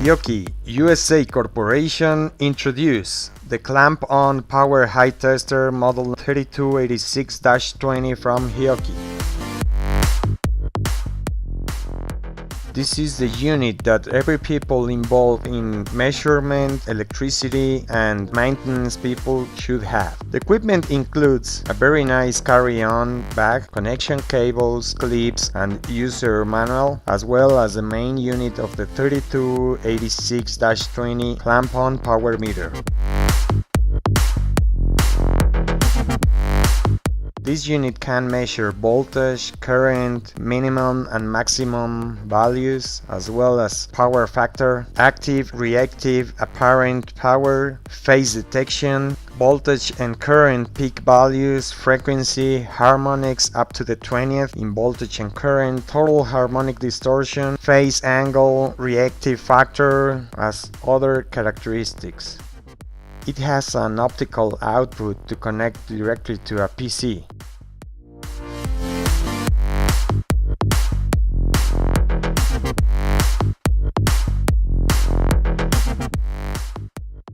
Hioki USA Corporation introduced the clamp-on power high tester model 3286-20 from Hioki. This is the unit that every people involved in measurement, electricity and maintenance people should have. The equipment includes a very nice carry-on bag, connection cables, clips and user manual, as well as the main unit of the 3286-20 clamp-on power meter. This unit can measure voltage, current, minimum and maximum values, as well as power factor, active, reactive, apparent power, phase detection, voltage and current peak values, frequency, harmonics up to the 20th in voltage and current, total harmonic distortion, phase angle, reactive factor, as other characteristics. It has an optical output to connect directly to a PC.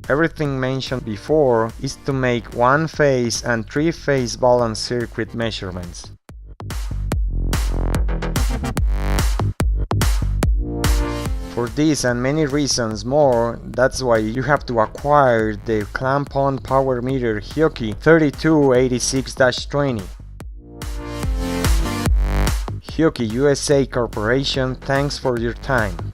Everything mentioned before is to make one-phase and three-phase balance circuit measurements. For this and many reasons more, that's why you have to acquire the clamp-on power meter Hioki 3286-20. Hioki USA Corporation, thanks for your time.